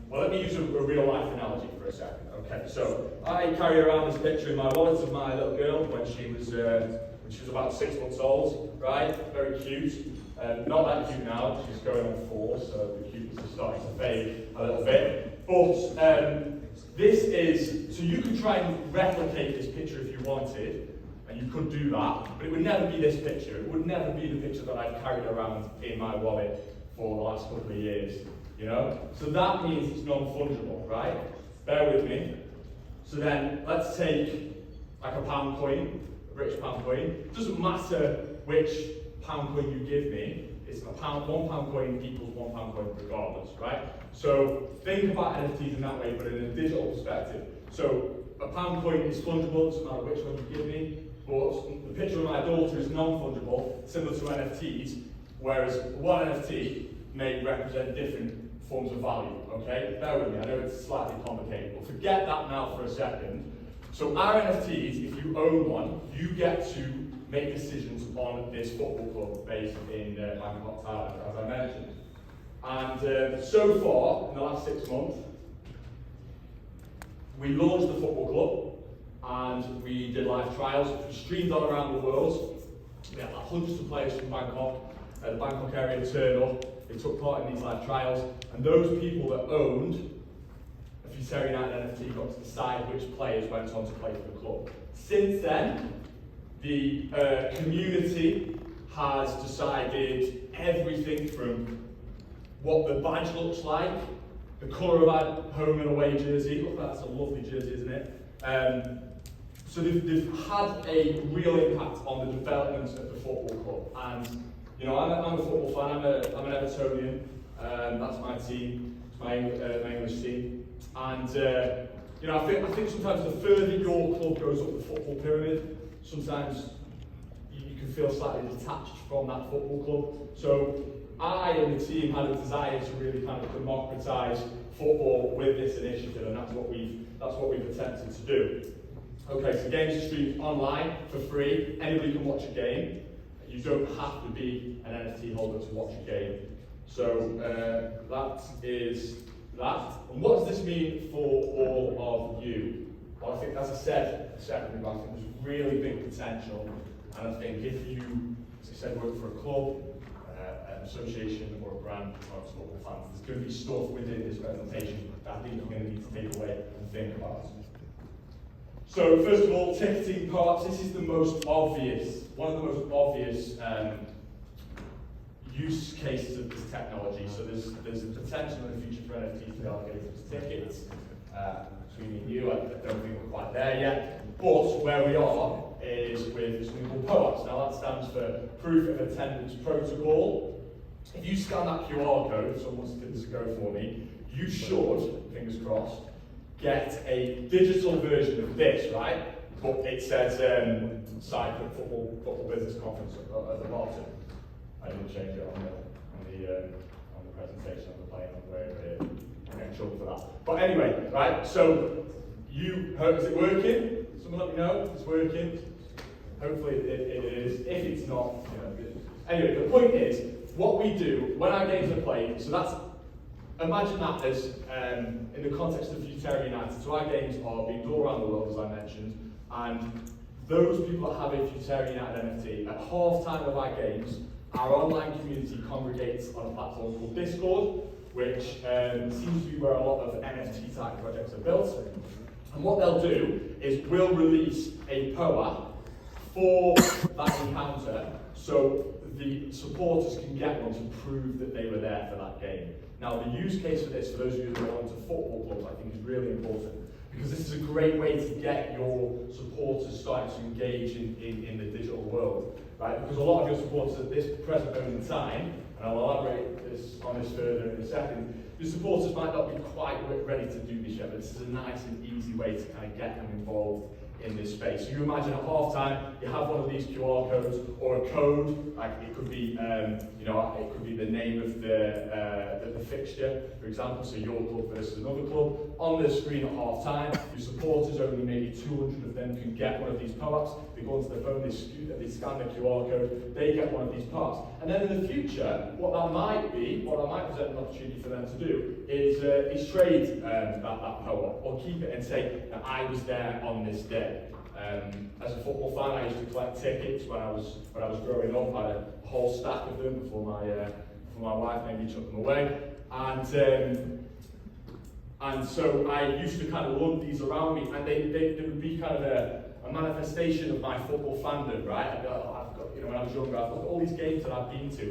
Well, let me use a real life analogy for a second. Okay, so I carry around this picture in my wallet of my little girl when she was about 6 months old, right? Very cute. Not that cute now, she's going on 4, so the cuteness is starting to fade a little bit. But this is, so you could try and replicate this picture if you wanted, and you could do that, but it would never be this picture. It would never be the picture that I've carried around in my wallet for the last couple of years, you know? So that means it's non-fungible, right? Bear with me. So then, let's take like a pound coin, a British pound coin. It doesn't matter which pound coin you give me, it's £1 coin equals £1 coin regardless, right? So think about NFTs in that way, but in a digital perspective. So a pound coin is fungible, doesn't matter which one you give me, but the picture of my daughter is non-fungible, similar to NFTs, whereas one NFT may represent different forms of value, okay? Bear with me, I know it's slightly complicated, but forget that now for a second. So our NFTs, if you own one, you get to make decisions on this football club based in Bangkok, Thailand, as I mentioned. And so far, in the last 6 months, we launched the football club and we did live trials, which were streamed all around the world. We had hundreds of players from Bangkok, the Bangkok area turn up, they took part in these live trials, and those people that owned a Futera United NFT got to decide which players went on to play for the club. Since then, the community has decided everything from what the badge looks like, the colour of our home and away jersey. Look, that's a lovely jersey, isn't it? So they've had a real impact on the development of the football club. And you know, I'm a football fan. I'm an Evertonian. That's my team. It's my English team. And you know, I think sometimes the further your club goes up the football pyramid, sometimes you can feel slightly detached from that football club. So I and the team had a desire to really kind of democratise football with this initiative, and that's what we've attempted to do. Okay, so games are streamed online for free. Anybody can watch a game. You don't have to be an NFT holder to watch a game. So that is that. And what does this mean for all of you? Well, I think, as I said a second ago, I think there's really big potential. And I think if you, as I said, work for a club, an association, or a brand, or a football fan, there's going to be stuff within this presentation that I think you're going to need to take away and think about. So, first of all, ticketing parts. This is the most obvious, one of the most obvious use cases of this technology. So there's a potential in the future for NFTs to be allocated as tickets. Between me and you, I don't think we're quite there yet. But where we are is with something called POAS. Now that stands for Proof of Attendance Protocol. If you scan that QR code, someone's did this go for me, you should, fingers crossed, get a digital version of this, right? But it says Cycling Football Business Conference at the bottom. I didn't change it on the presentation on the plane on the way over here. I'm getting in trouble for that. But anyway, right? So is it working? Someone let me know if it's working. Hopefully it is. If it's not, you know. Anyway, the point is, what we do when our games are played. So that's, imagine that as in the context of Futera United. So our games are being done all around the world, as I mentioned, and those people that have a Futera United NFT, at half-time of our games, our online community congregates on a platform called Discord, which seems to be where a lot of NFT type projects are built. And what they'll do is we'll release a POA for that encounter, so the supporters can get one to prove that they were there for that game. Now, the use case for this, for those of you who belong to football clubs, I think is really important, because this is a great way to get your supporters starting to engage in the digital world, right? Because a lot of your supporters at this present moment in time, and I'll elaborate on this further in a second, your supporters might not be quite ready to do this yet, but this is a nice and easy way to kind of get them involved in this space. So you imagine at half time, you have one of these QR codes or a code, like it could be, it could be the name of the fixture, for example, so your club versus another club. On the screen at half time, your supporters, only maybe 200 of them can get one of these pop-ups. They go onto their phone, they scan the QR code, they get one of these pop-ups. And then in the future, what that might present an opportunity for them to do is trade that pop-up or keep it and say that I was there on this day. As a football fan, I used to collect tickets when I was growing up. I had a whole stack of them before my wife maybe took them away, and so I used to kind of lug these around me, and they would be kind of a manifestation of my football fandom, right? I've got, when I was younger, I've got all these games that I've been to,